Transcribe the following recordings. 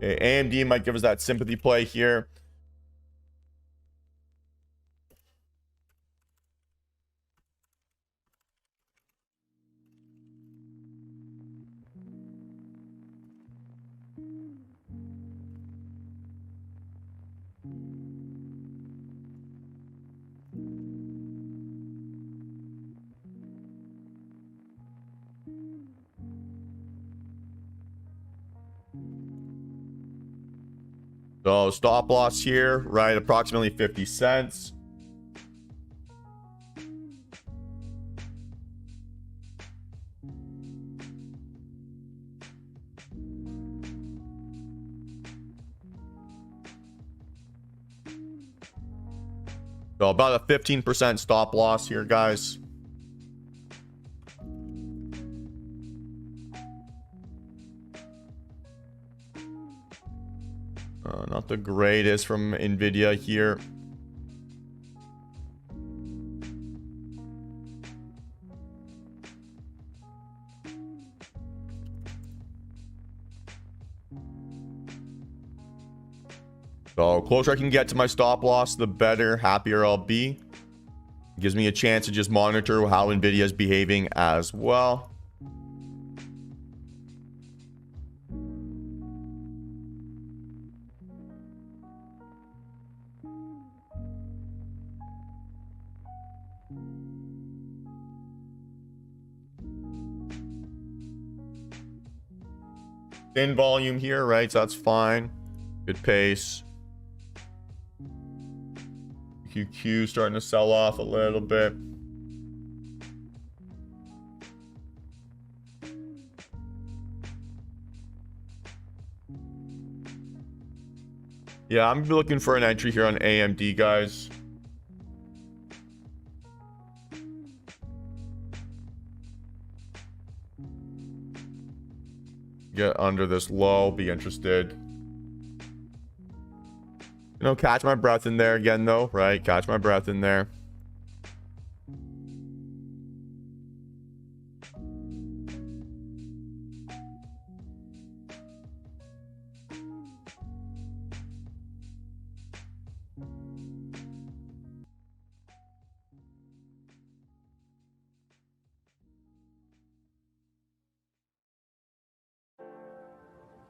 Okay, AMD might give us that sympathy play here. So stop loss here, right? Approximately 50 cents. So about a 15% stop loss here, guys. Not the greatest from Nvidia here. So closer I can get to my stop loss, the better, happier I'll be. Gives me a chance to just monitor how Nvidia is behaving as well. Thin volume here, right? So that's fine. Good pace. QQ starting to sell off a little bit. Yeah, I'm looking for an entry here on AMD, guys. Get under this low, be interested. You know, catch my breath in there again, though, right? Catch my breath in there.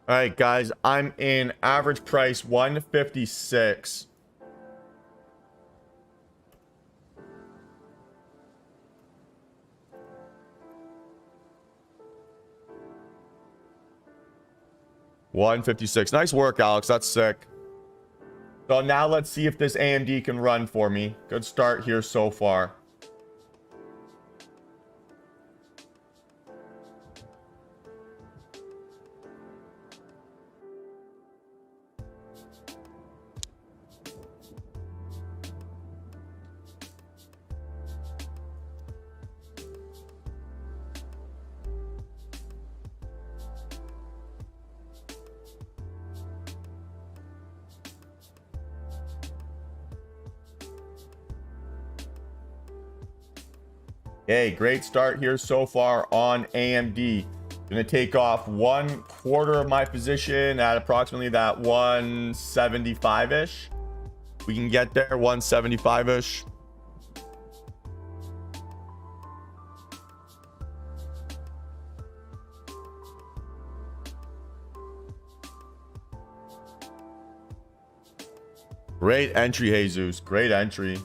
All right, guys, I'm in average price 156. $156. Nice work, Alex. That's sick. So now let's see if this AMD can run for me. Good start here so far. Hey, great start here so far on AMD. Gonna take off 1/4 of my position at approximately that 175-ish. We can get there, 175-ish. Great entry, Jesus. Great entry.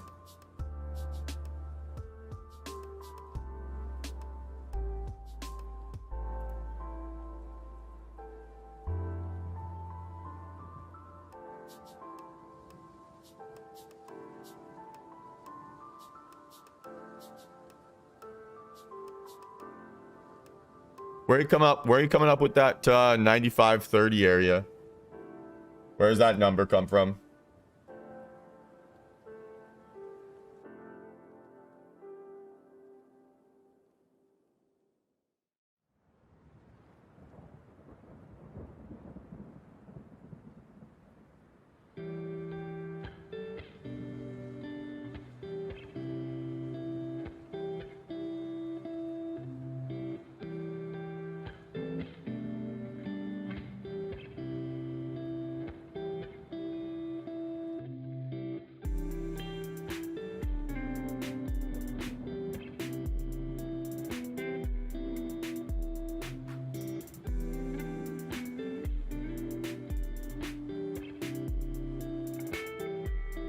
Where are you coming up with that 95.30 area? Where does that number come from?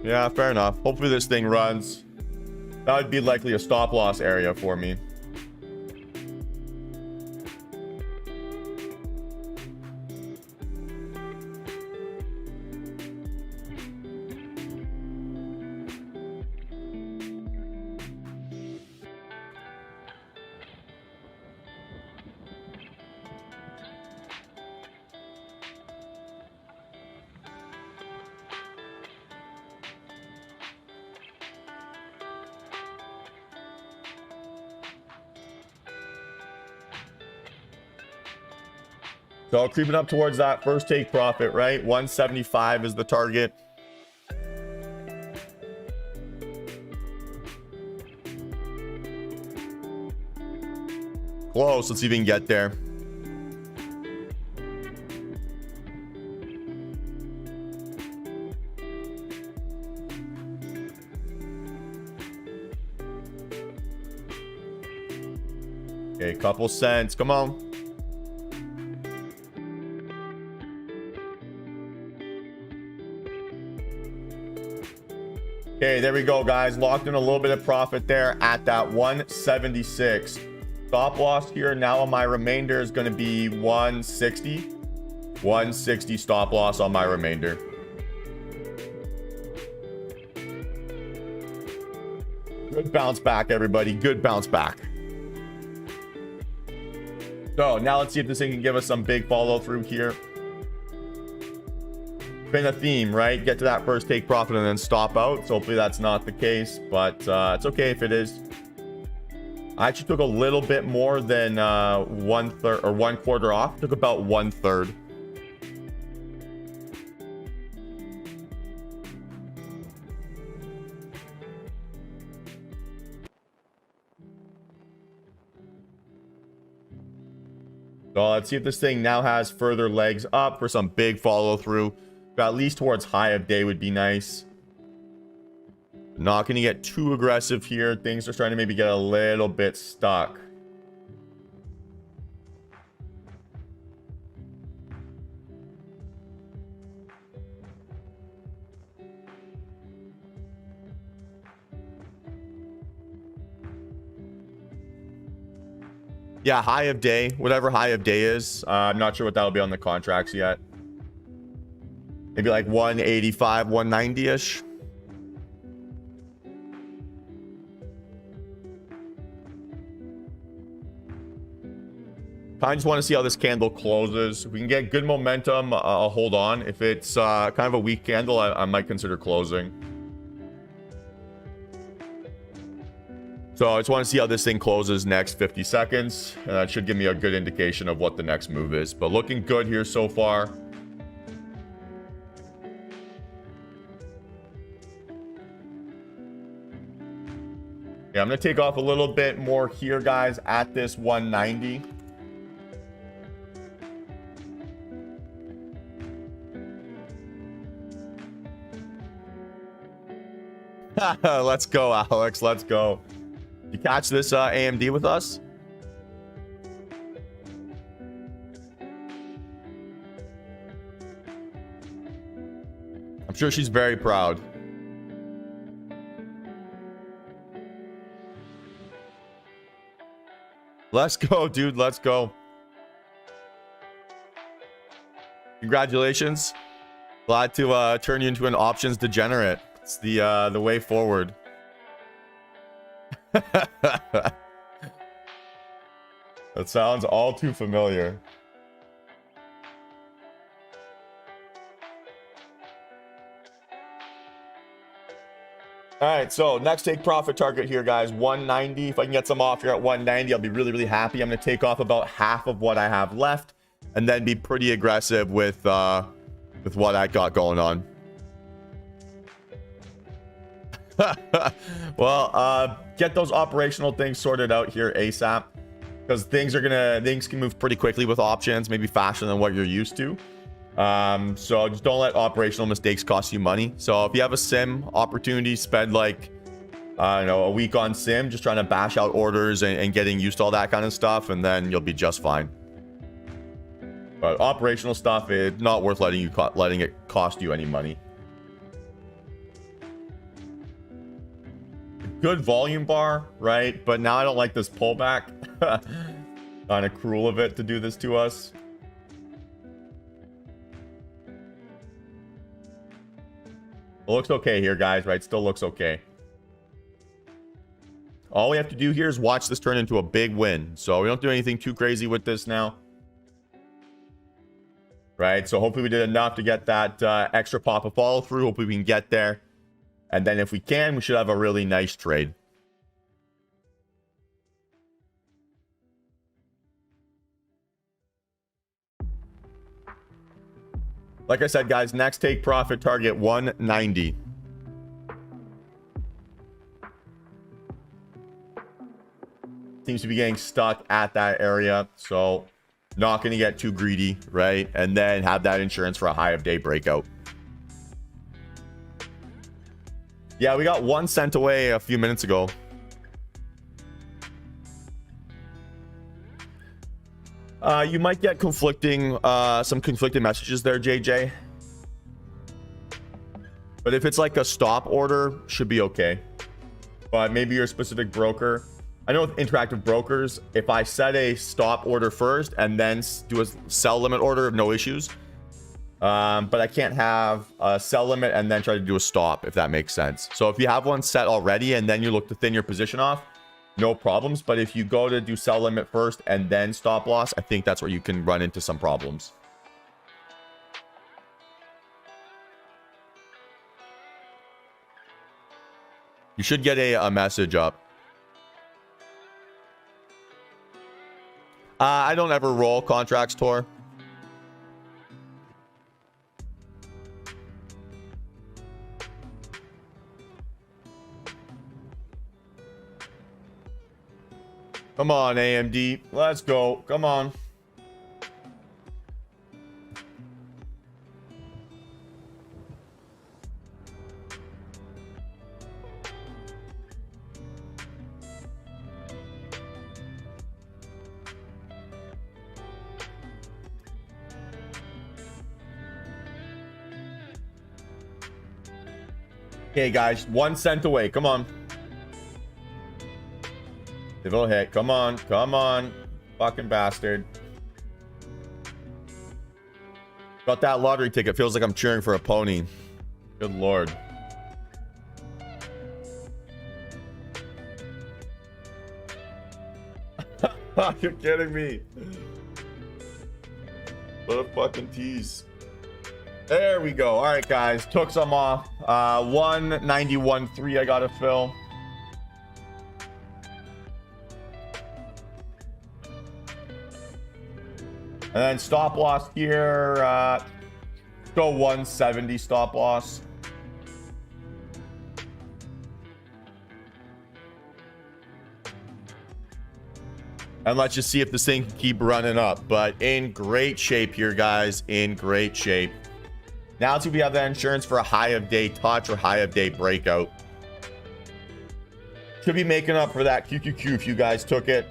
Yeah, fair enough. Hopefully this thing runs. That would be likely a stop loss area for me. So creeping up towards that first take profit, right? 175 is the target. Close. Let's see if we can get there. Okay, couple cents. Come on. Okay, there we go, guys. Locked in a little bit of profit there at that 176. Stop loss here now on my remainder is going to be 160. 160 stop loss on my remainder. Good bounce back, everybody. Good bounce back. So now let's see if this thing can give us some big follow through here. Been a theme, right? Get to that first take profit and then stop out. So hopefully that's not the case, but it's okay if it is. I actually took a little bit more than 1/3 or 1/4 off. Took about 1/3. So let's see if this thing now has further legs up for some big follow through. At least towards high of day would be nice. Not going to get too aggressive here. Things are starting to maybe get a little bit stuck. Yeah, high of day, whatever high of day is. I'm not sure what that'll be on the contracts yet. Maybe like 185, 190-ish. I just want to see how this candle closes. If we can get good momentum, I'll hold on. If it's kind of a weak candle, I might consider closing. So I just want to see how this thing closes next 50 seconds. And that should give me a good indication of what the next move is. But looking good here so far. Yeah, I'm going to take off a little bit more here, guys, at this 190. Let's go, Alex. Let's go. You catch this AMD with us? I'm sure she's very proud. Let's go, dude. Let's go. Congratulations. Glad to turn you into an options degenerate. It's the way forward. That sounds all too familiar. All right, so next take profit target here, guys, 190. If I can get some off here at 190, I'll be really, really happy. I'm going to take off about half of what I have left and then be pretty aggressive with what I got going on. Well, get those operational things sorted out here ASAP, because things can move pretty quickly with options, maybe faster than what you're used to. So just don't let operational mistakes cost you money. So if you have a sim opportunity, spend like a week on sim just trying to bash out orders and getting used to all that kind of stuff, and then you'll be just fine. But operational stuff is not worth letting it cost you any money. Good volume bar, right? But now I don't like this pullback. Kind of cruel of it to do this to us. It looks okay here, guys, right? Still looks okay. All we have to do here is watch this turn into a big win. So we don't do anything too crazy with this now. Right? So hopefully we did enough to get that extra pop of follow through. Hopefully we can get there. And then if we can, we should have a really nice trade. Like I said, guys, next take profit target 190. Seems to be getting stuck at that area, so not going to get too greedy, right? And then have that insurance for a high of day breakout. Yeah, we got 1 cent away a few minutes ago. You might get some conflicting messages there, JJ. But if it's like a stop order, should be okay. But maybe your specific broker. I know with interactive brokers, if I set a stop order first and then do a sell limit order, no issues. But I can't have a sell limit and then try to do a stop, if that makes sense. So if you have one set already and then you look to thin your position off, no problems. But if you go to do sell limit first and then stop loss, I think that's where you can run into some problems. You should get a message up. I don't ever roll contracts, Tor. Come on, AMD. Let's go. Come on. Okay, guys, 1 cent away. Come on. It'll hit. Come on. Come on. Fucking bastard. Got that lottery ticket. Feels like I'm cheering for a pony. Good lord. You're kidding me. What a fucking tease. There we go. All right, guys. Took some off. 191.3 I got to fill. And then stop loss here. Go 170 stop loss. And let's just see if this thing can keep running up. But in great shape here, guys. In great shape. Now let's see if we have that insurance for a high of day touch or high of day breakout. Should be making up for that QQQ if you guys took it.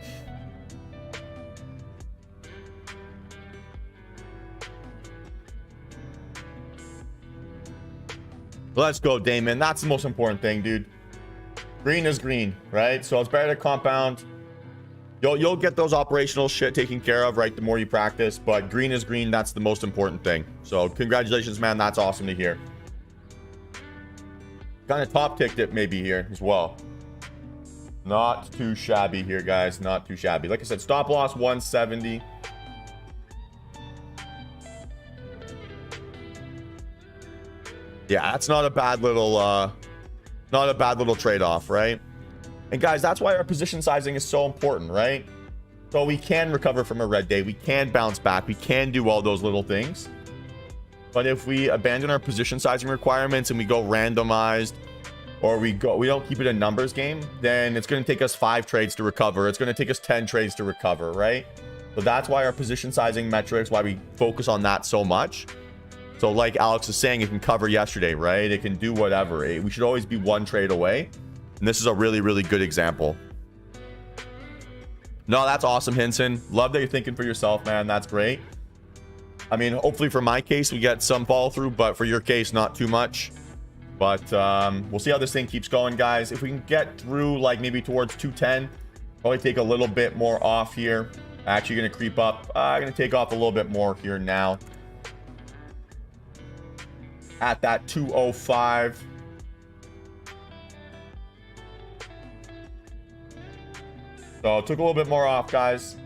Let's go, Damon. That's the most important thing, dude. Green is green, right? So it's better to compound. You'll get those operational shit taken care of, right? The more you practice, but green is green. That's the most important thing. So congratulations, man. That's awesome to hear. Kind of top ticked it maybe here as well. Not too shabby here, guys. Not too shabby. Like I said, stop loss 170. Yeah, that's not a bad little trade-off, right? And guys, that's why our position sizing is so important, right? So we can recover from a red day. We can bounce back. We can do all those little things. But if we abandon our position sizing requirements and we go randomized, or we don't keep it a numbers game, then it's going to take us 5 trades to recover. It's going to take us 10 trades to recover, right? So that's why our position sizing metrics, why we focus on that so much. So like Alex was saying, it can cover yesterday, right? It can do whatever. We should always be 1 trade away. And this is a really, really good example. No, that's awesome, Hinson. Love that you're thinking for yourself, man. That's great. I mean, hopefully for my case, we get some follow through, but for your case, not too much. But we'll see how this thing keeps going, guys. If we can get through like maybe towards 210, probably take a little bit more off here. Actually going to creep up. I'm going to take off a little bit more here now. At that 205. So took a little bit more off, guys.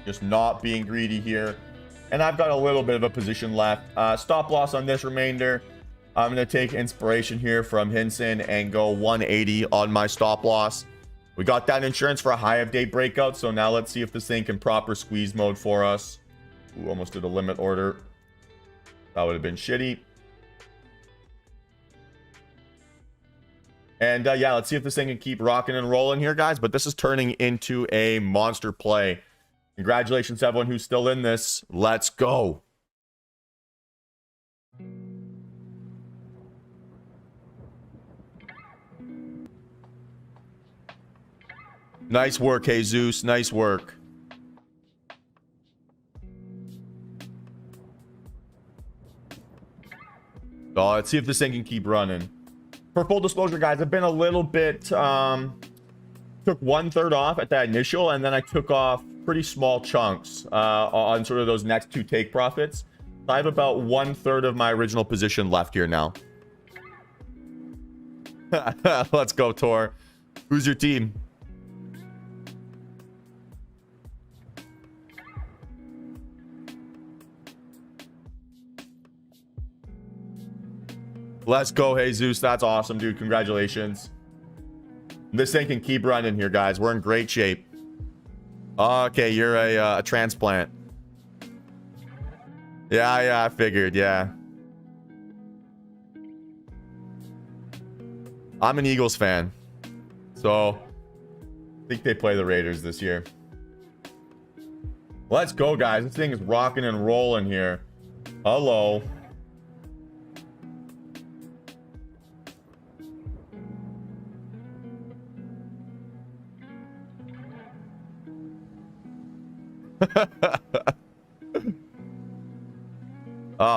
Just not being greedy here. And I've got a little bit of a position left. Stop loss on this remainder. I'm going to take inspiration here from Hinson and go 180 on my stop loss. We got that insurance for a high of day breakout. So now let's see if this thing can proper squeeze mode for us. Ooh, almost did a limit order. That would have been shitty. And yeah, let's see if this thing can keep rocking and rolling here, guys. But this is turning into a monster play. Congratulations to everyone who's still in this. Let's go. Nice work, Jesus. Nice work. So let's see if this thing can keep running. For full disclosure, guys, I've been a little bit took 1/3 off at that initial, and then I took off pretty small chunks on sort of those next two take profits. So I have about 1/3 of my original position left here now. Let's go, Tor. Who's your team? Let's go, Jesus. That's awesome, dude. Congratulations. This thing can keep running here, guys. We're in great shape. Okay, you're a transplant. Yeah, I figured, yeah. I'm an Eagles fan. So, I think they play the Raiders this year. Let's go, guys. This thing is rocking and rolling here. Hello.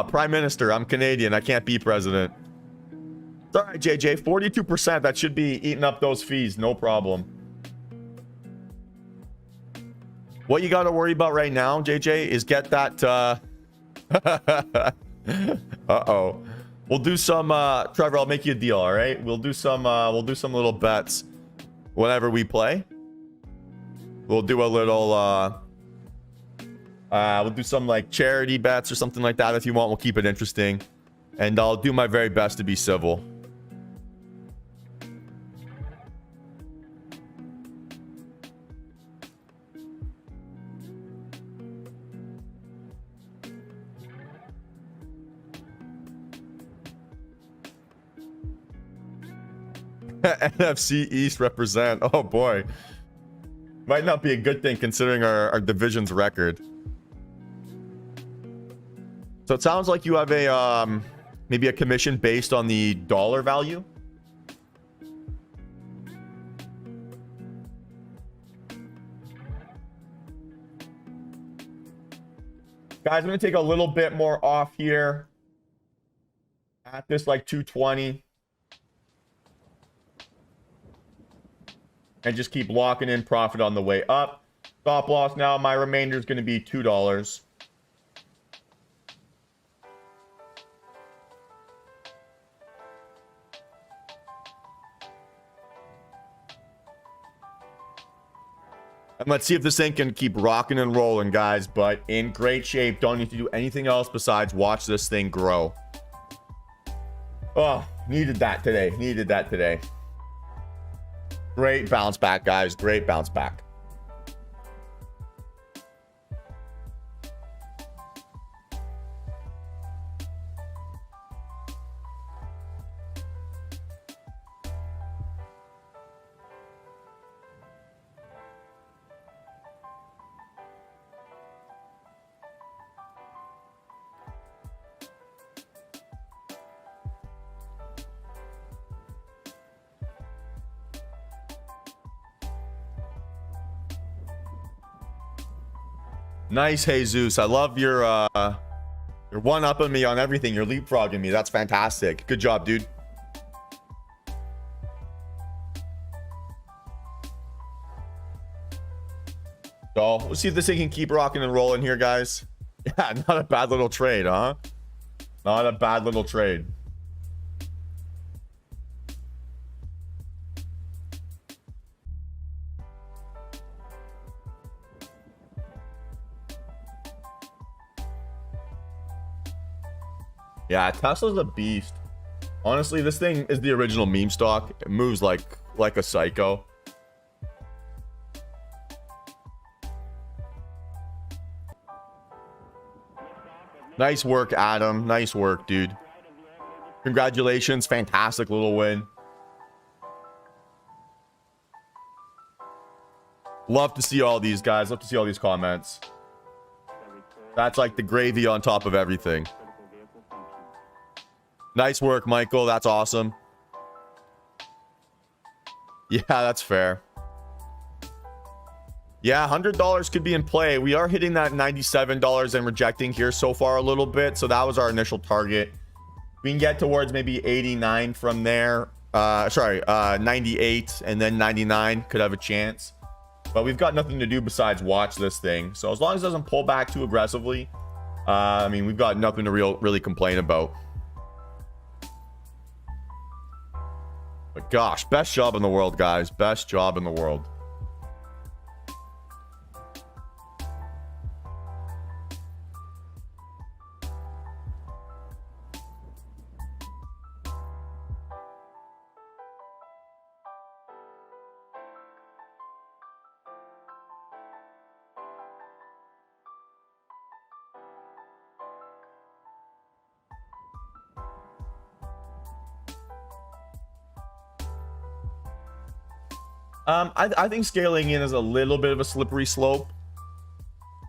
Prime Minister, I'm Canadian. I can't be president. It's all right, JJ. 42%. That should be eating up those fees. No problem. What you got to worry about right now, JJ, is get that... Uh-oh. We'll do some... Trevor, I'll make you a deal, all right? We'll do some little bets whenever we play. We'll do a little... we'll do some like charity bets or something like that if you want. We'll keep it interesting. And I'll do my very best to be civil. NFC East represent. Oh boy. Might not be a good thing considering our division's record. So it sounds like you have a maybe a commission based on the dollar value. Guys, I'm going to take a little bit more off here at this like 220. And just keep locking in profit on the way up. Stop loss now. My remainder is going to be $2. And let's see if this thing can keep rocking and rolling, guys. But in great shape. Don't need to do anything else besides watch this thing grow. Oh, needed that today. Needed that today. Great bounce back, guys. Great bounce back. Nice, Jesus. I love your You're one-upping me on everything. You're leapfrogging me. That's fantastic. Good job, dude. So we'll see if this thing can keep rocking and rolling here, guys. Yeah, not a bad little trade, huh? Not a bad little trade. Yeah, Tesla's a beast. Honestly, this thing is the original meme stock. It moves like a psycho. Nice work, Adam. Nice work, dude. Congratulations. Fantastic little win. Love to see all these guys. Love to see all these comments. That's like the gravy on top of everything. Nice work, Michael. That's awesome. Yeah, that's fair. Yeah, $100 could be in play. We are hitting that $97 and rejecting here so far a little bit. So that was our initial target. We can get towards maybe 89 from there. 98 and then 99 could have a chance. But we've got nothing to do besides watch this thing. So as long as it doesn't pull back too aggressively, I mean, we've got nothing to really complain about. But gosh, best job in the world, guys. Best job in the world. I think scaling in is a little bit of a slippery slope.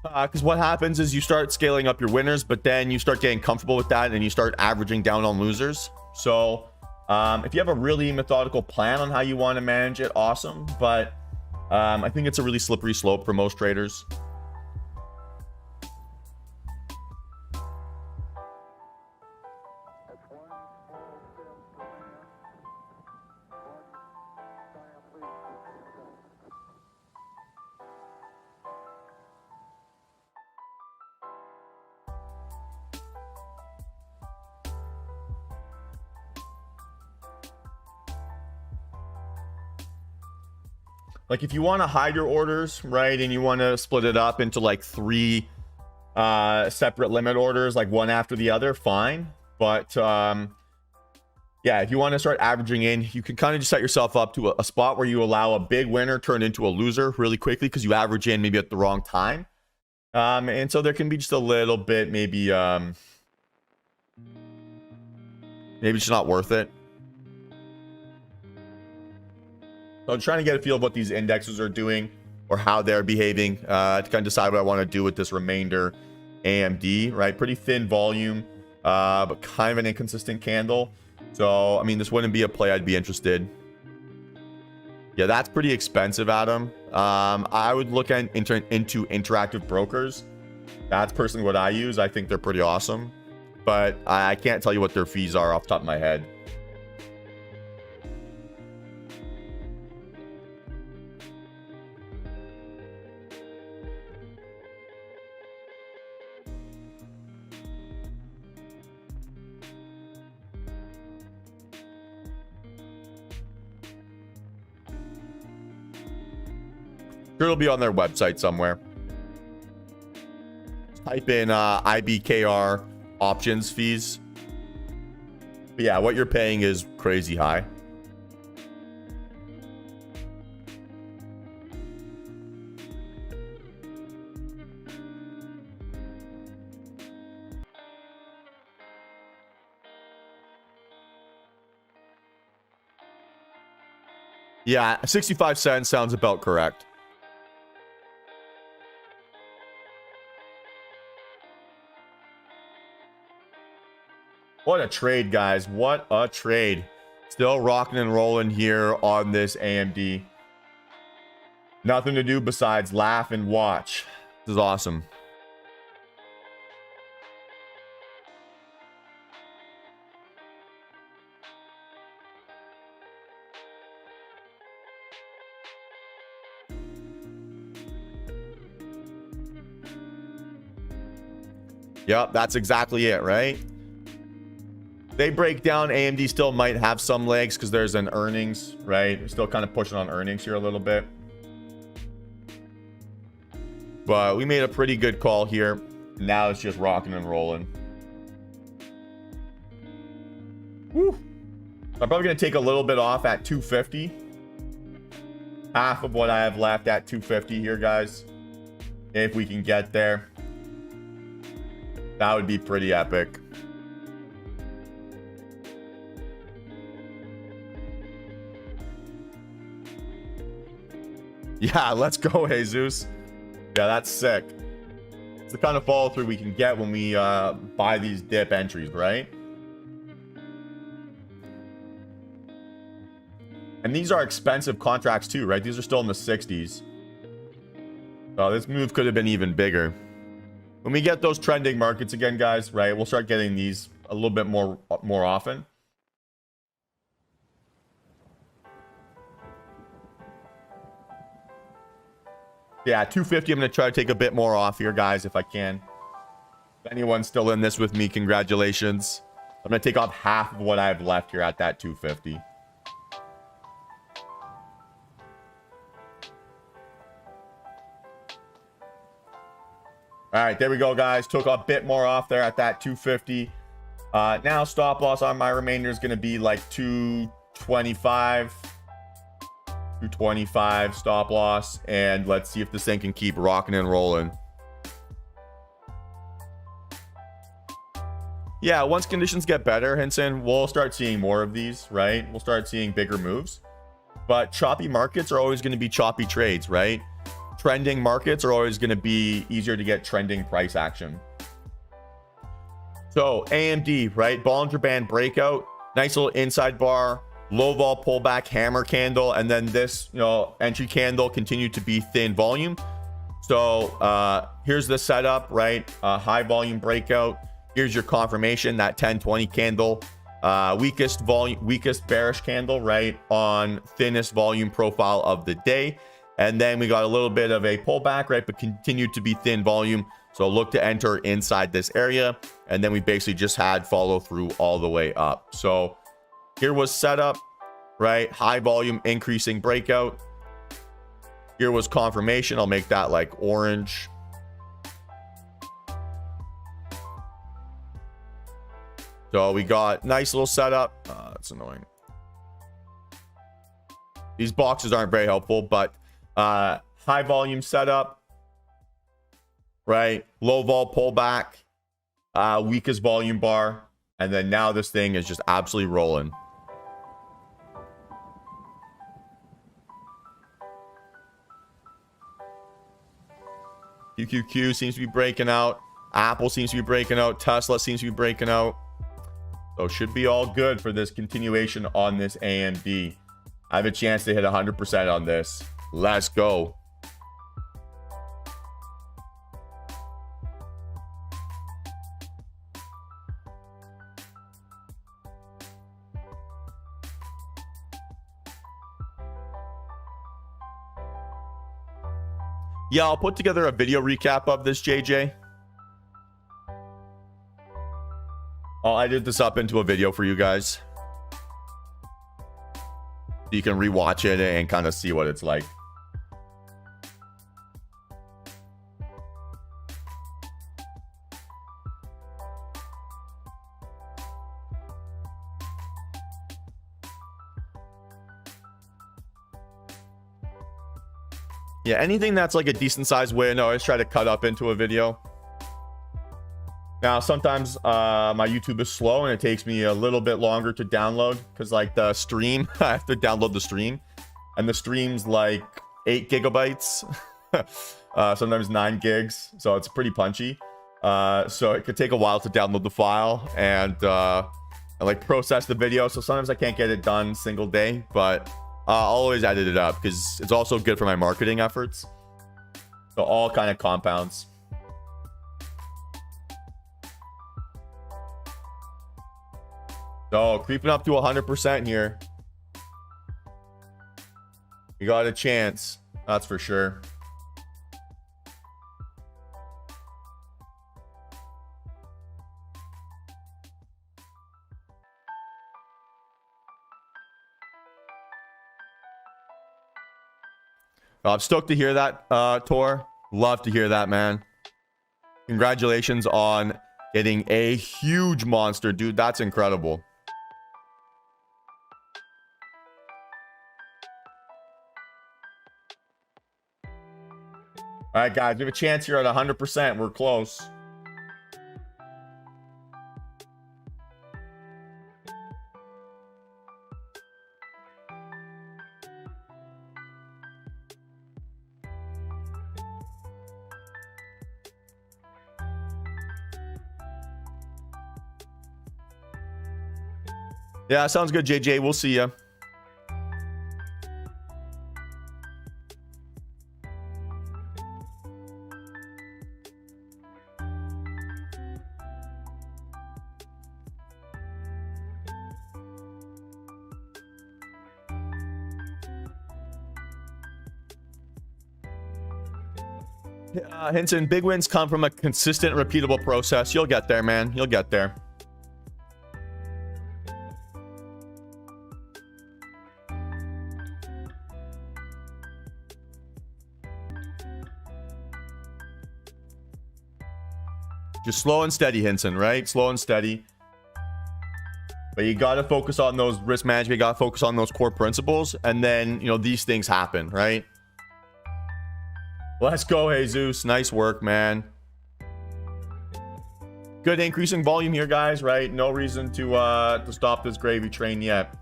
Because what happens is you start scaling up your winners, but then you start getting comfortable with that and you start averaging down on losers. So if you have a really methodical plan on how you want to manage it, awesome. But I think it's a really slippery slope for most traders. Like if you want to hide your orders, right, and you want to split it up into like 3 separate limit orders, like one after the other, fine. But yeah, if you want to start averaging in, you can kind of just set yourself up to a spot where you allow a big winner turn into a loser really quickly because you average in maybe at the wrong time. And so there can be just a little bit maybe it's not worth it. So I'm trying to get a feel of what these indexes are doing or how they're behaving to kind of decide what I want to do with this remainder AMD, right? Pretty thin volume, but kind of an inconsistent candle. So, I mean, this wouldn't be a play I'd be interested. Yeah, that's pretty expensive, Adam. I would look into interactive brokers. That's personally what I use. I think they're pretty awesome, but I can't tell you what their fees are off the top of my head. Sure, it'll be on their website somewhere. Type in IBKR options fees. But yeah, what you're paying is crazy high. Yeah, 65 cents sounds about correct. What a trade, guys. What a trade. Still rocking and rolling here on this AMD. Nothing to do besides laugh and watch. This is awesome. Yep, that's exactly it, right? They break down. AMD still might have some legs because there's an earnings, right? We're still kind of pushing on earnings here a little bit. But we made a pretty good call here. Now it's just rocking and rolling. Woo. I'm probably going to take a little bit off at 250. Half of what I have left at 250 here, guys. If we can get there. That would be pretty epic. Yeah, let's go, Jesus. Yeah, that's sick. It's the kind of follow through we can get when we buy these dip entries, right? And these are expensive contracts too, right? These are still in the 60s. So this move could have been even bigger. When we get those trending markets again, guys, right, we'll start getting these a little bit more often. Yeah, 250. I'm going to try to take a bit more off here, guys, if I can. If anyone's still in this with me, congratulations. I'm going to take off half of what I have left here at that 250. All right, there we go, guys. Took a bit more off there at that 250. Now stop loss on my remainder is going to be like 225. 225 stop loss, and let's see if this thing can keep rocking and rolling. Yeah, once conditions get better, Henson, we'll start seeing more of these, right? We'll start seeing bigger moves. But choppy markets are always going to be choppy trades, right? Trending markets are always going to be easier to get trending price action. So AMD, right? Bollinger Band breakout, nice little inside bar, low vol pullback, hammer candle, and then this, entry candle continued to be thin volume. So here's the setup, right? High volume breakout. Here's your confirmation, that 1020 candle, weakest bearish candle, right, on thinnest volume profile of the day. And then we got a little bit of a pullback, right, but continued to be thin volume. So look to enter inside this area. And then we basically just had follow through all the way up. So here was setup, right? High volume increasing breakout. Here was confirmation. I'll make that like orange. So we got nice little setup. That's annoying. These boxes aren't very helpful, but high volume setup, right? Low vol pullback, weakest volume bar. And then now this thing is just absolutely rolling. QQQ seems to be breaking out. Apple seems to be breaking out. Tesla seems to be breaking out. So should be all good for this continuation on this AMD. I have a chance to hit 100% on this. Let's go. Yeah, I'll put together a video recap of this, JJ. I did this up into a video for you guys. You can rewatch it and kind of see what it's like. Yeah, anything that's like a decent sized win, I always try to cut up into a video. Now, sometimes my YouTube is slow and it takes me a little bit longer to download because like the stream, I have to download the stream and the stream's like 8 gigabytes, sometimes 9 gigs. So it's pretty punchy. So it could take a while to download the file and like process the video. So sometimes I can't get it done single day, but I'll always edit it up because it's also good for my marketing efforts. So all kind of compounds. So creeping up to 100% here. We got a chance. That's for sure. I'm stoked to hear that, Tor. Love to hear that, man. Congratulations on getting a huge monster, dude. That's incredible. All right, guys, we have a chance here at 100%. We're close. Yeah, sounds good, JJ. We'll see ya. Hinton, big wins come from a consistent, repeatable process. You'll get there, man. You'll get there. Just slow and steady, Hinton, right? Slow and steady. But you got to focus on those risk management. You got to focus on those core principles. And then, you know, these things happen, right? Let's go, Jesus. Nice work, man. Good increasing volume here, guys, right? No reason to stop this gravy train yet.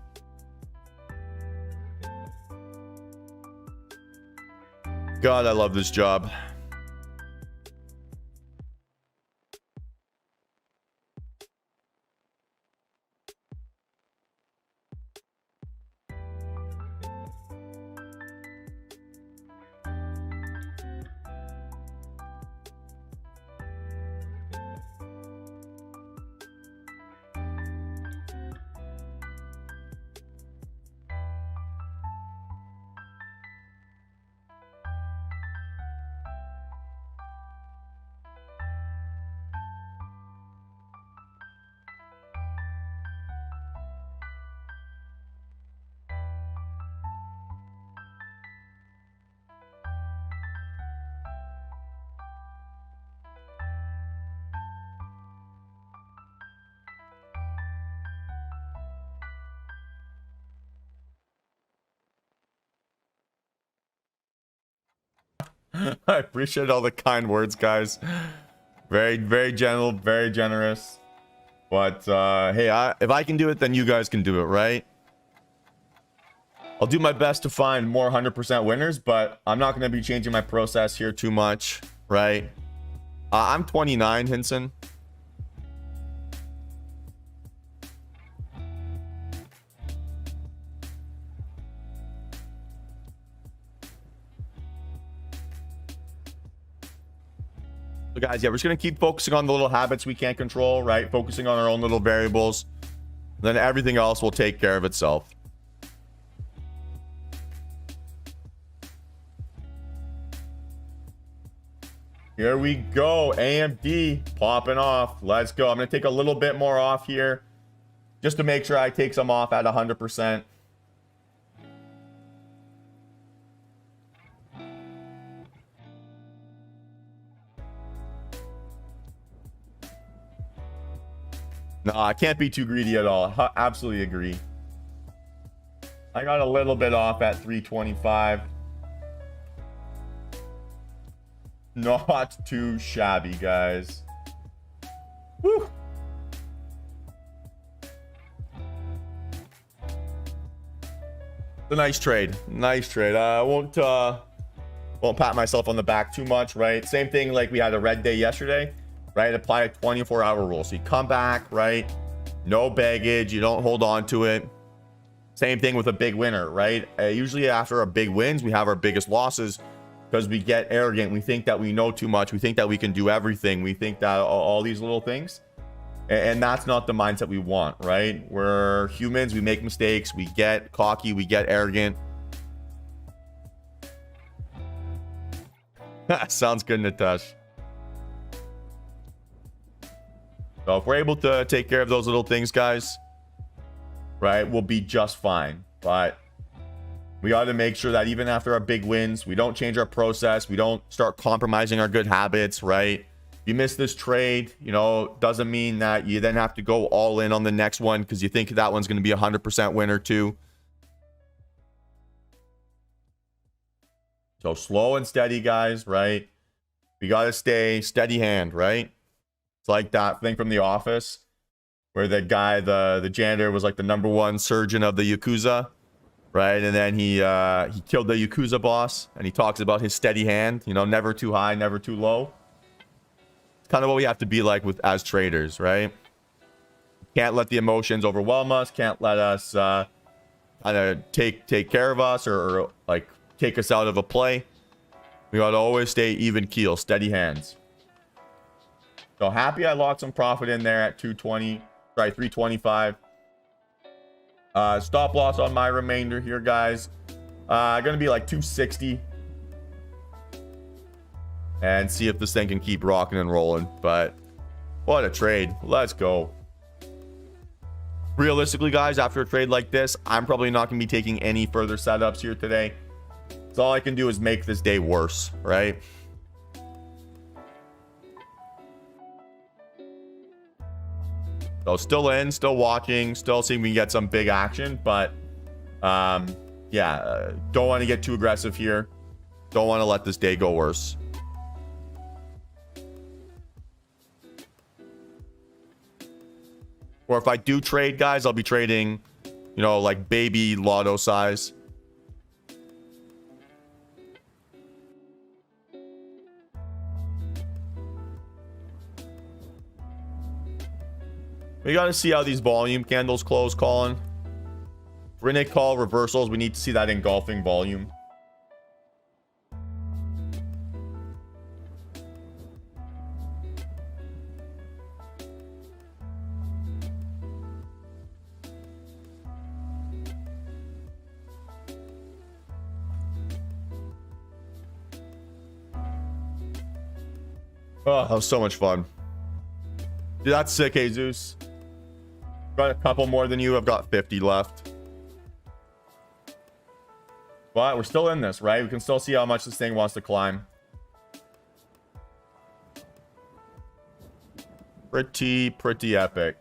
God, I love this job. I appreciate all the kind words, guys. Very, very gentle, very generous. But hey, if I can do it, then you guys can do it, right? I'll do my best to find more 100% winners, but I'm not going to be changing my process here too much, right? I'm 29, Hinson. So guys, yeah, we're just going to keep focusing on the little habits we can't control, right? Focusing on our own little variables. Then everything else will take care of itself. Here we go. AMD popping off. Let's go. I'm going to take a little bit more off here just to make sure I take some off at 100%. No, I can't be too greedy at all. Absolutely agree. I got a little bit off at 325. Not too shabby, guys. Woo. A nice trade. Nice trade. I won't pat myself on the back too much, right? Same thing like we had a red day yesterday, right? Apply a 24-hour rule. So you come back, right? No baggage. You don't hold on to it. Same thing with a big winner, right? Usually after our big wins, we have our biggest losses because we get arrogant. We think that we know too much. We think that we can do everything. We think that all these little things. And that's not the mindset we want, right? We're humans. We make mistakes. We get cocky. We get arrogant. Sounds good, Nitesh. So if we're able to take care of those little things, guys, right, we'll be just fine. But We got to make sure that even after our big wins, we don't change our process. We don't start compromising our good habits, right? If you miss this trade, you know, doesn't mean that you then have to go all in on the next one because you think that one's going to be 100% winner too. So slow and steady, guys, right? We got to stay steady hand, right? It's like that thing from The Office where the guy, the janitor was like the #1 surgeon of the Yakuza. Right, and then he killed the Yakuza boss, and he talks about his steady hand, you know, never too high, never too low. It's kind of what we have to be like with as traders, right? Can't let the emotions overwhelm us, can't let us kind of take care of us or like take us out of a play. We got to always stay even keel, steady hands. So happy I locked some profit in there at 325. Stop loss on my remainder here, guys. Gonna be like 260. And see if this thing can keep rocking and rolling. But what a trade. Let's go. Realistically, guys, after a trade like this, I'm probably not gonna be taking any further setups here today. So all I can do is make this day worse, right? So still in, still watching, still seeing if we can get some big action, but yeah, don't want to get too aggressive here. Don't want to let this day go worse. Or if I do trade, guys, I'll be trading, you know, like baby lotto size. We got to see how these volume candles close, Colin. We're going to call reversals. We need to see that engulfing volume. Oh, that was so much fun. Dude, that's sick, Jesus. Got a couple more than you. I've got 50 left. But we're still in this, right? We can still see how much this thing wants to climb. Pretty epic.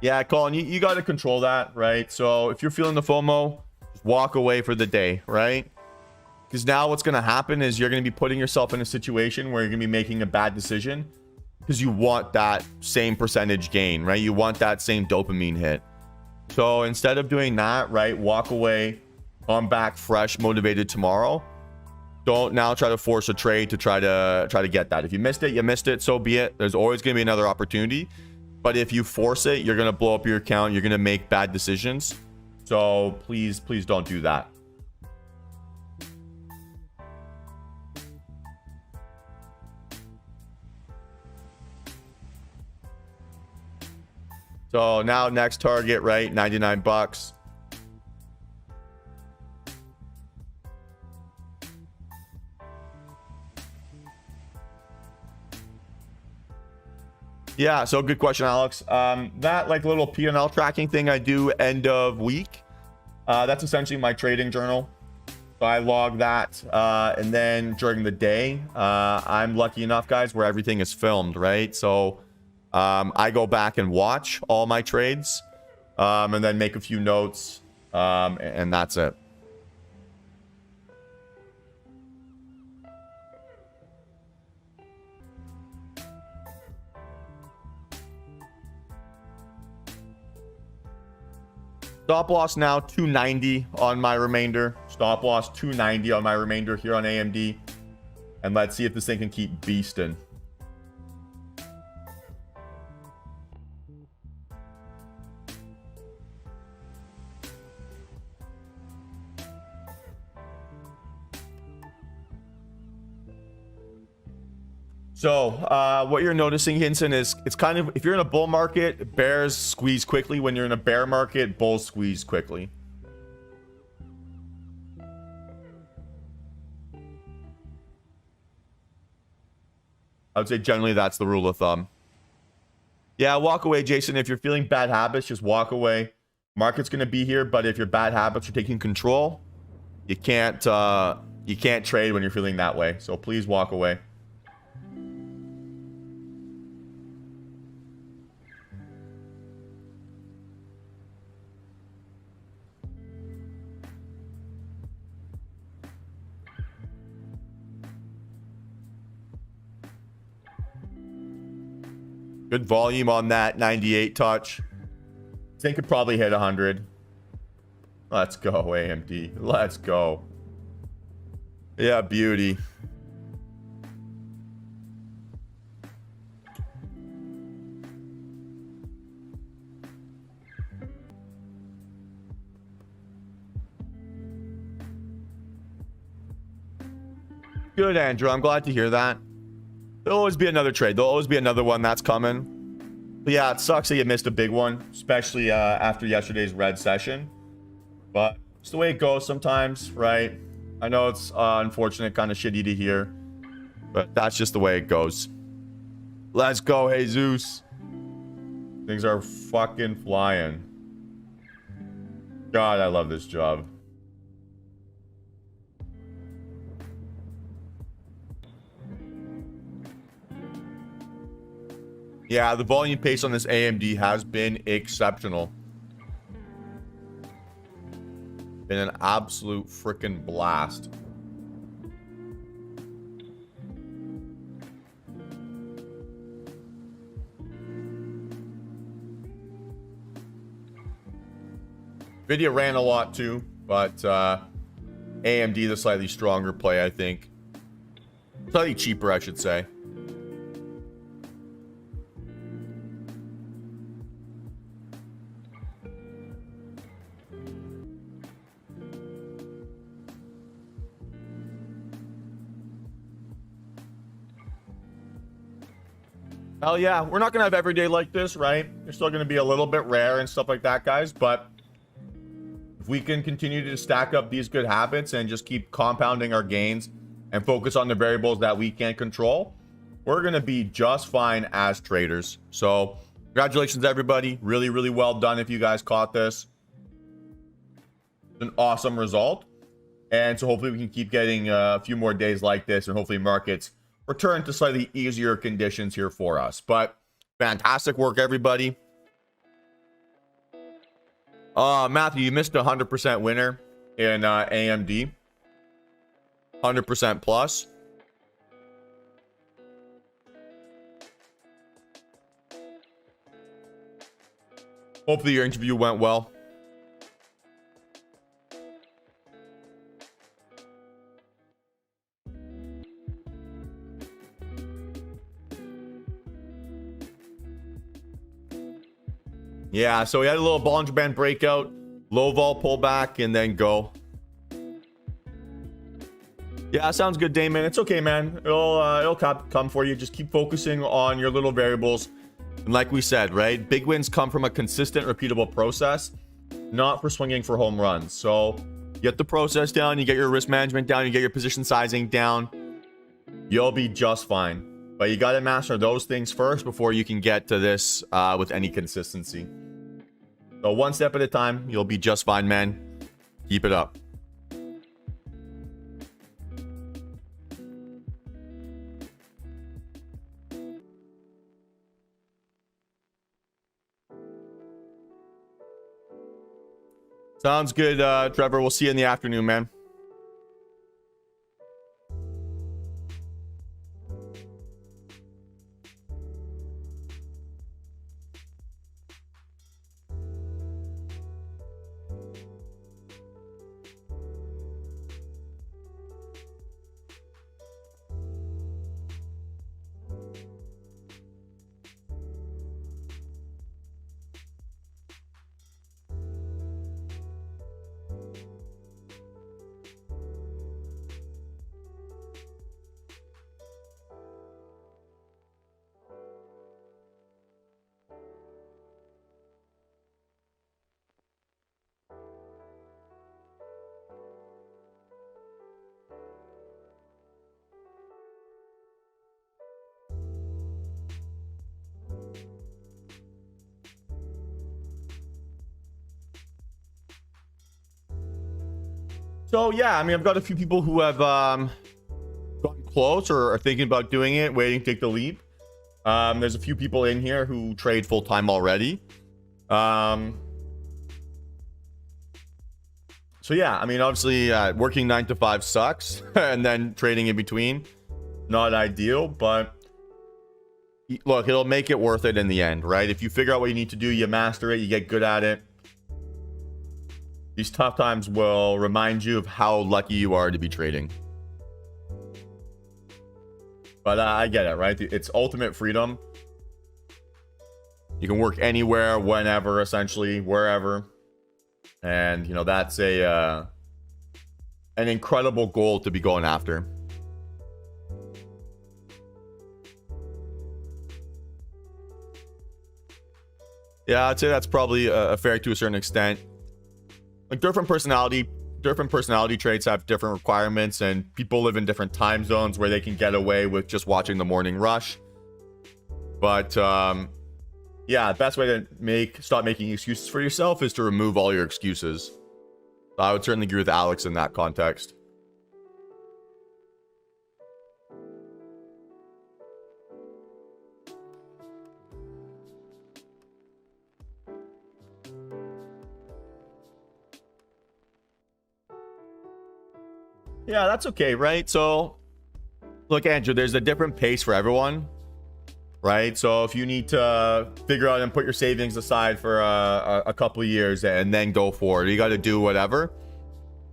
Yeah, Colin, you got to control that, right? So if you're feeling the FOMO, just walk away for the day, right? Because now what's going to happen is you're going to be putting yourself in a situation where you're going to be making a bad decision because you want that same percentage gain, right? You want that same dopamine hit. So instead of doing that, right, walk away, come back fresh, motivated tomorrow. Don't now try to force a trade to try to get that. If you missed it, you missed it. So be it. There's always going to be another opportunity. But if you force it, you're going to blow up your account. You're going to make bad decisions. So please don't do that. So now next target, right? 99 bucks. Yeah, so good question, Alex. That like little P&L tracking thing I do end of week, that's essentially my trading journal. So I log that, and then during the day, I'm lucky enough, guys, where everything is filmed, right? So I go back and watch all my trades, and then make a few notes, and that's it. Stop loss now 290 on my remainder. Stop loss 290 on my remainder here on AMD. And let's see if this thing can keep beasting. So what you're noticing, Hinson, is it's kind of, if you're in a bull market, bears squeeze quickly. When you're in a bear market, bulls squeeze quickly. I would say generally that's the rule of thumb. Yeah, walk away, Jason. If you're feeling bad habits, just walk away. Market's going to be here, but if your bad habits are taking control, you can't trade when you're feeling that way. So please walk away. Good volume on that 98 touch. I think it probably hit 100. Let's go, AMD. Let's go. Yeah, beauty. Good, Andrew. I'm glad to hear that. There'll always be another trade. There'll always be another one that's coming. But yeah, it sucks that you missed a big one, especially after yesterday's red session. But it's the way it goes sometimes, right? I know it's unfortunate, kind of shitty to hear, but that's just the way it goes. Let's go, Jesus. Things are fucking flying. God, I love this job. Yeah, the volume pace on this AMD has been exceptional. Been an absolute freaking blast. Nvidia ran a lot too, but AMD the slightly stronger play, I think. Slightly cheaper, I should say. Hell yeah, we're not gonna have every day like this, right? They're still gonna be a little bit rare and stuff like that, guys, but if we can continue to stack up these good habits and just keep compounding our gains and focus on the variables that we can't control, we're gonna be just fine as traders. So congratulations, everybody. Really, really well done if you guys caught this. It's an awesome result. And so hopefully we can keep getting a few more days like this, and hopefully markets return to slightly easier conditions here for us. But fantastic work, everybody. Matthew, you missed a 100% winner in AMD. 100% plus. Hopefully your interview went well. Yeah, so we had a little Bollinger Band breakout, low vol pullback, and then go. Yeah, sounds good, Damon. It's okay, man. It'll come for you. Just keep focusing on your little variables. And like we said, right? Big wins come from a consistent, repeatable process, not for swinging for home runs. So get the process down, you get your risk management down, you get your position sizing down, you'll be just fine. But you got to master those things first before you can get to this with any consistency. So one step at a time, you'll be just fine, man. Keep it up. Sounds good, Trevor. We'll see you in the afternoon, man. So yeah, I mean, I've got a few people who have gotten close or are thinking about doing it, waiting to take the leap. There's a few people in here who trade full time already. So yeah, I mean, obviously, working 9 to 5 sucks, and then trading in between, not ideal. But look, it'll make it worth it in the end, right? If you figure out what you need to do, you master it, you get good at it. These tough times will remind you of how lucky you are to be trading. But I get it, right? It's ultimate freedom. You can work anywhere, whenever, essentially, wherever. And, you know, that's an incredible goal to be going after. Yeah, I'd say that's probably fair to a certain extent. Like different personality traits have different requirements, and people live in different time zones where they can get away with just watching the morning rush. But yeah, the best way to stop making excuses for yourself is to remove all your excuses. So I would certainly agree with Alex in that context. Yeah, that's okay, right? So look, Andrew, there's a different pace for everyone, right? So if you need to figure out and put your savings aside for a couple of years and then go for it, you got to do whatever,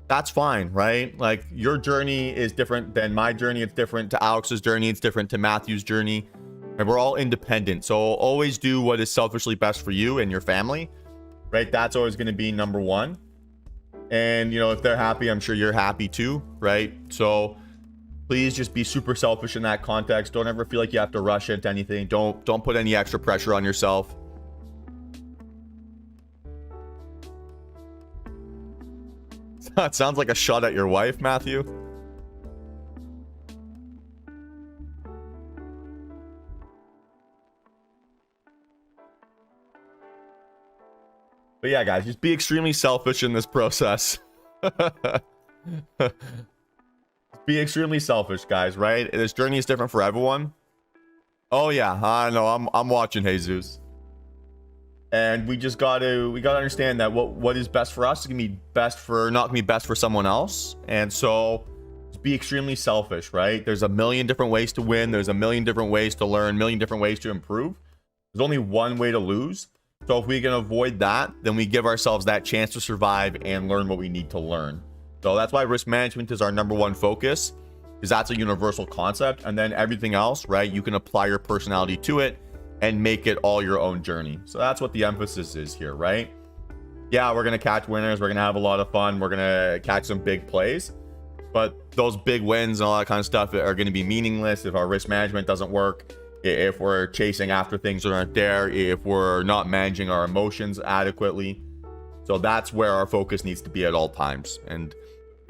that's fine, right? Like your journey is different than my journey. It's different to Alex's journey. It's different to Matthew's journey. And we're all independent. So always do what is selfishly best for you and your family, right? That's always going to be number one. And, you know, if they're happy, I'm sure you're happy too, right? So please just be super selfish in that context. Don't ever feel like you have to rush into anything. Don't put any extra pressure on yourself. It sounds like a shot at your wife, Matthew. But yeah, guys, just be extremely selfish in this process. Be extremely selfish, guys, right? This journey is different for everyone. Oh yeah, I know. I'm watching, Jesus. And we gotta understand that what is best for us is gonna be not gonna be best for someone else. And so just be extremely selfish, right? There's a million different ways to win. There's a million different ways to learn, a million different ways to improve. There's only one way to lose. So if we can avoid that, then we give ourselves that chance to survive and learn what we need to learn. So that's why risk management is our number one focus, because that's a universal concept. And then everything else, right? You can apply your personality to it and make it all your own journey. So that's what the emphasis is here, right? Yeah, we're going to catch winners. We're going to have a lot of fun. We're going to catch some big plays. But those big wins and all that kind of stuff are going to be meaningless if our risk management doesn't work, if we're chasing after things that aren't there, if we're not managing our emotions adequately. So that's where our focus needs to be at all times. And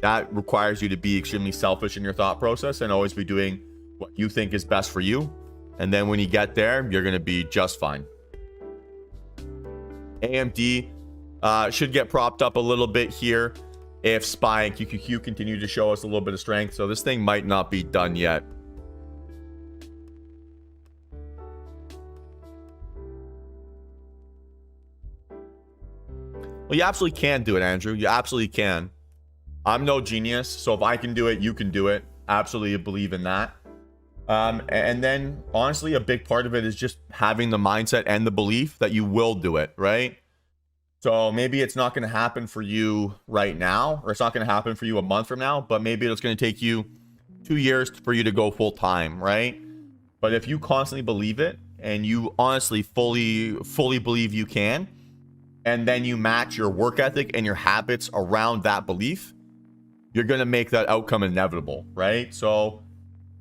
that requires you to be extremely selfish in your thought process and always be doing what you think is best for you. And then when you get there, you're going to be just fine. AMD should get propped up a little bit here if SPY and QQQ continue to show us a little bit of strength. So this thing might not be done yet. Well, you absolutely can do it, Andrew. You absolutely can. I'm no genius, so if I can do it, you can do it. Absolutely believe in that. And then, honestly, a big part of it is just having the mindset and the belief that you will do it, right? So maybe it's not going to happen for you right now, or it's not going to happen for you a month from now, but maybe it's going to take you 2 years for you to go full time, right? But if you constantly believe it and you honestly fully believe you can, and then you match your work ethic and your habits around that belief, you're going to make that outcome inevitable, right? So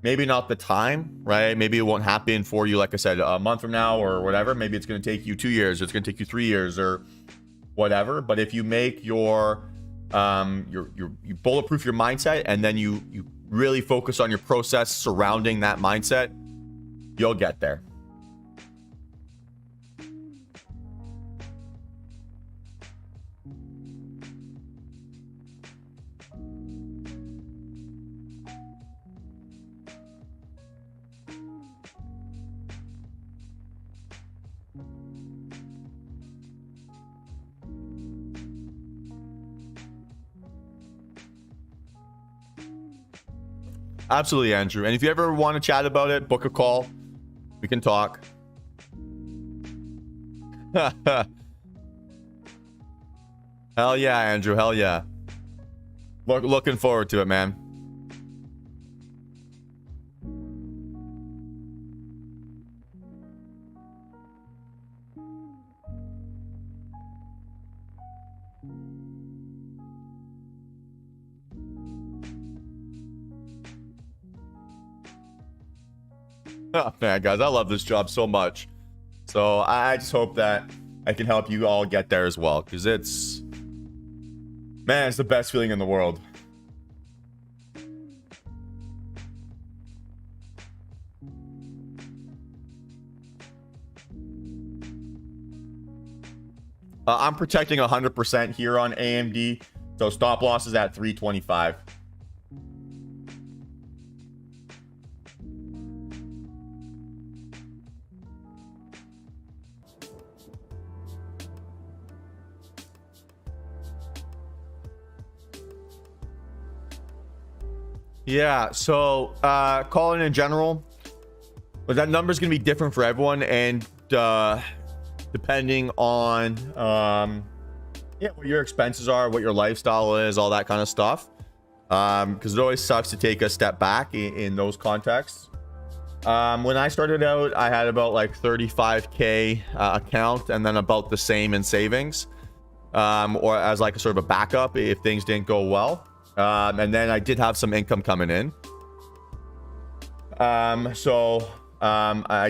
maybe not the time, right? Maybe it won't happen for you, like I said, a month from now or whatever. Maybe it's going to take you 2 years, or it's going to take you 3 years or whatever. But if you make you bulletproof your mindset, and then you really focus on your process surrounding that mindset, you'll get there. Absolutely, Andrew. And if you ever want to chat about it, book a call. We can talk. Hell yeah, Andrew. Hell yeah. Looking forward to it, man. Oh, man, guys, I love this job so much. So I just hope that I can help you all get there as well, because it's, man, it's the best feeling in the world. I'm protecting 100% here on AMD, so stop loss is at 325. Yeah, so calling in general, but that number is going to be different for everyone, and depending on yeah, what your expenses are, what your lifestyle is, all that kind of stuff, because it always sucks to take a step back in those contexts. When I started out, I had about like 35k account, and then about the same in savings, or as like a sort of a backup if things didn't go well. And then I did have some income coming in. I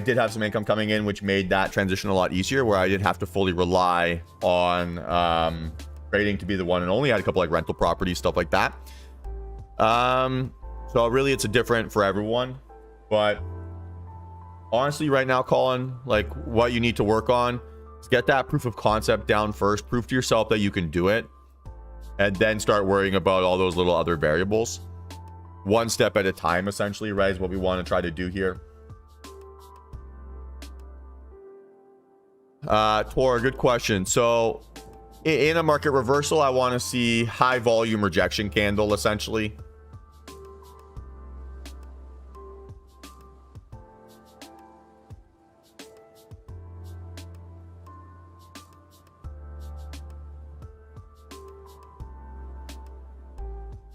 did have some income coming in, which made that transition a lot easier, where I didn't have to fully rely on trading to be the one and only. I had a couple like rental properties, stuff like that. So really it's a different for everyone, but honestly right now, Colin, like what you need to work on is get that proof of concept down first, prove to yourself that you can do it, and then start worrying about all those little other variables. One step at a time, essentially, right, is what we want to try to do here. Tor, good question. So in a market reversal, I want to see high volume rejection candle, essentially.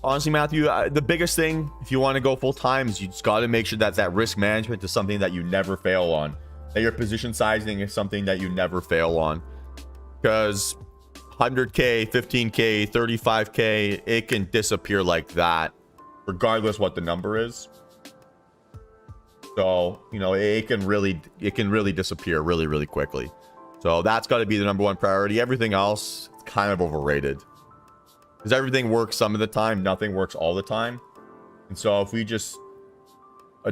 Honestly, Matthew, the biggest thing, if you want to go full time, is you just got to make sure that risk management is something that you never fail on. That your position sizing is something that you never fail on. Because 100K, 15K, 35K, it can disappear like that, regardless what the number is. So, you know, it can really disappear really, really quickly. So that's got to be the number one priority. Everything else is kind of overrated. Because everything works some of the time, nothing works all the time. And so if we just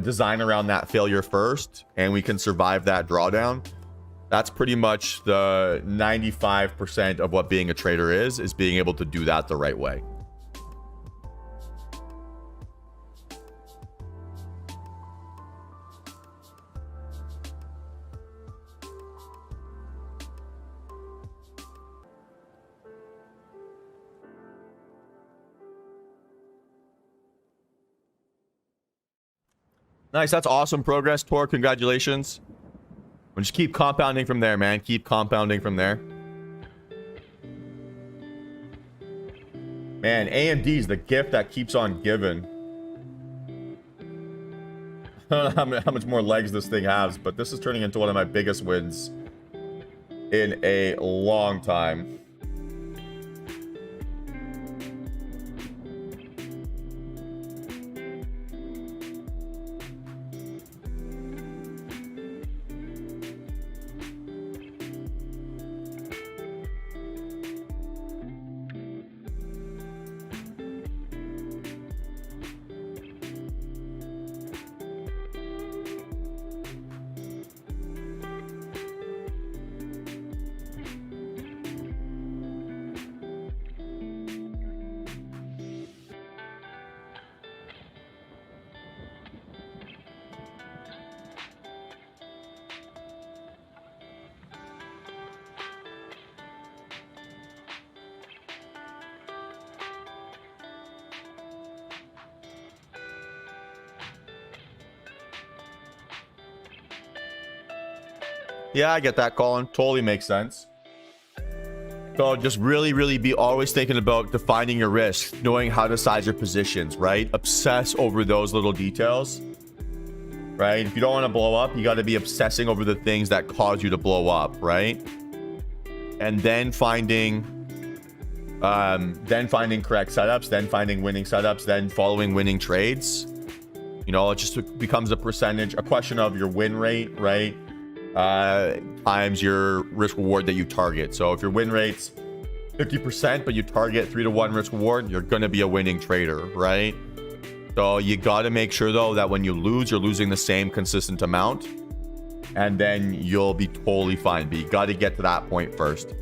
design around that failure first, and we can survive that drawdown, that's pretty much the 95% of what being a trader is being able to do that the right way. Nice. That's awesome progress, Tor. Congratulations. We'll just keep compounding from there, man. Keep compounding from there. Man, AMD is the gift that keeps on giving. I don't know how much more legs this thing has, but this is turning into one of my biggest wins in a long time. Yeah, I get that, Colin. Totally makes sense. So just really be always thinking about defining your risk, knowing how to size your positions, right? Obsess over those little details, right? If you don't want to blow up, you got to be obsessing over the things that cause you to blow up, right? And then finding correct setups, then finding winning setups, then following winning trades. You know, it just becomes a percentage, a question of your win rate, right? Times your risk reward that you target. So if your win rate's 50%, but you target 3-to-1 risk reward, you're going to be a winning trader, right? So you got to make sure though that when you lose, you're losing the same consistent amount, and then you'll be totally fine. But you got to get to that point first.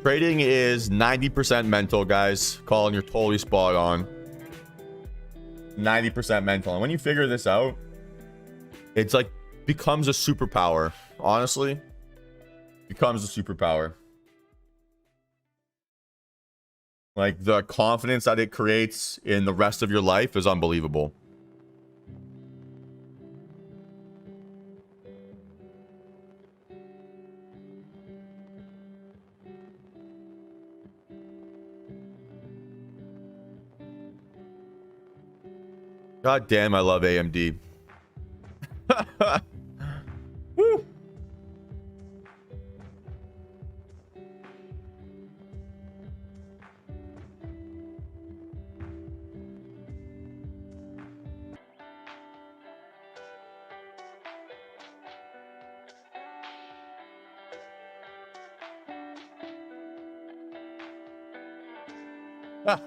Trading is 90% mental, guys. Colin, you're totally spot on. 90% mental. And when you figure this out, it's like becomes a superpower. Honestly, becomes a superpower. Like the confidence that it creates in the rest of your life is unbelievable. God damn, I love AMD. Woo.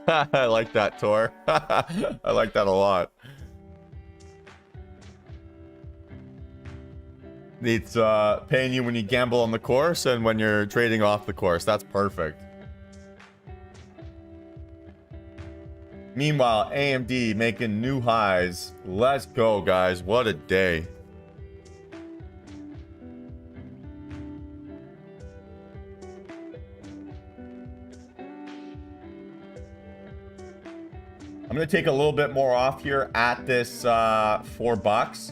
I like that, Tor. I like that a lot. It's paying you when you gamble on the course and when you're trading off the course. That's perfect. Meanwhile, AMD making new highs. Let's go, guys. What a day. I'm going to take a little bit more off here at this $4,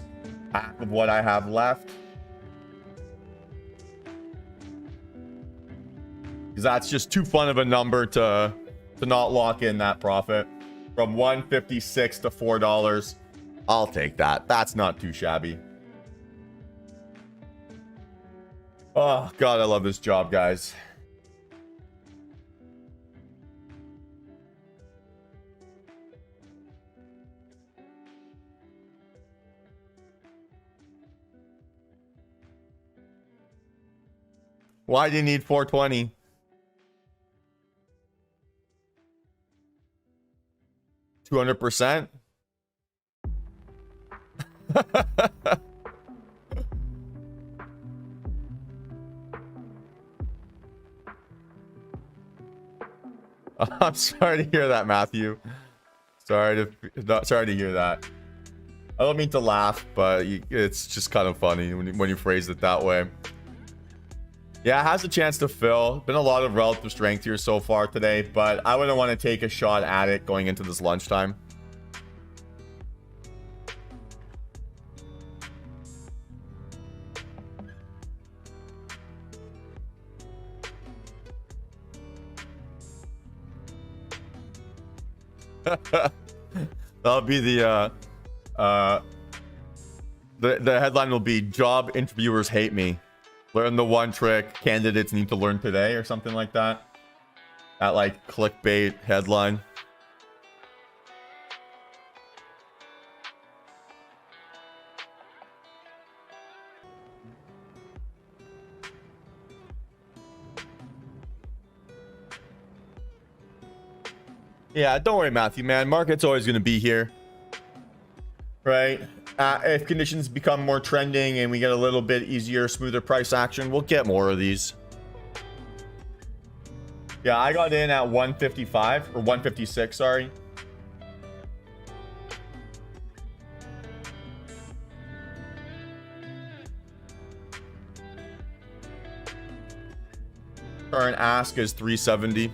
half of what I have left. Because that's just too fun of a number to not lock in that profit. From $1.56 to $4, I'll take that. That's not too shabby. Oh, God, I love this job, guys. Why do you need 420? $200%? I'm sorry to hear that, Matthew. Sorry to hear that. I don't mean to laugh, but it's just kind of funny when you phrase it that way. Yeah, it has a chance to fill. Been a lot of relative strength here so far today, but I wouldn't want to take a shot at it going into this lunchtime. That'll be the headline will be "Job interviewers hate me. Learn the one trick candidates need to learn today," or something like that. That like clickbait headline. Yeah, don't worry, Matthew, man. Market's always going to be here. Right? if conditions become more trending and we get a little bit easier, smoother price action, we'll get more of these. Yeah, I got in at 155 or 156, sorry. Current ask is 370.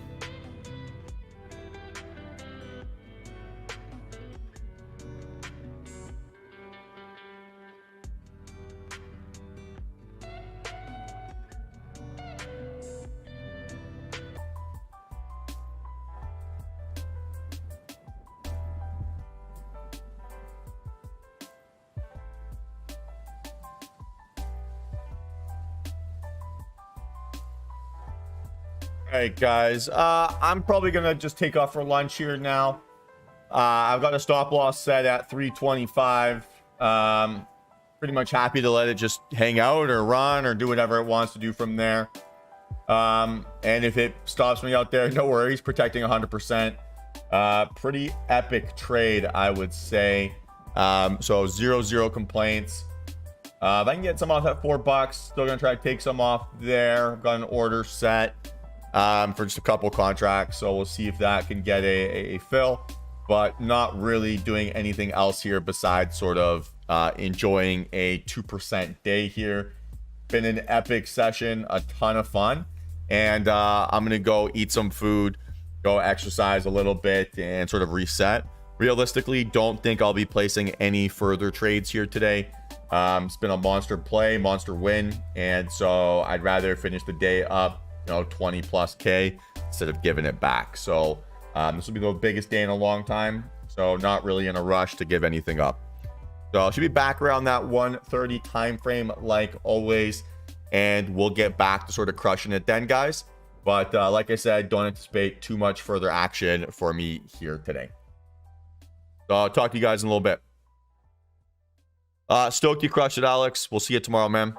All right, guys. I'm probably gonna just take off for lunch here now. I've got a stop loss set at 325. Pretty much happy to let it just hang out or run or do whatever it wants to do from there. And if it stops me out there, no worries. Protecting 100%. Pretty epic trade, I would say. So zero complaints. If I can get some off at $4, still gonna try to take some off there. I've got an order set for just a couple contracts, so we'll see if that can get a fill, but not really doing anything else here besides sort of enjoying a 2% day here. Been an epic session, a ton of fun, and I'm gonna go eat some food, go exercise a little bit, and sort of reset. Realistically, don't think I'll be placing any further trades here today. It's been a monster play, monster win, and so I'd rather finish the day up, 20 plus K instead of giving it back. So this will be the biggest day in a long time, so not really in a rush to give anything up. So I should be back around that 1:30 time frame like always, and we'll get back to sort of crushing it then, guys. But like I said, don't anticipate too much further action for me here today. So I'll talk to you guys in a little bit. Stoked you crushed it, Alex. We'll see you tomorrow, man.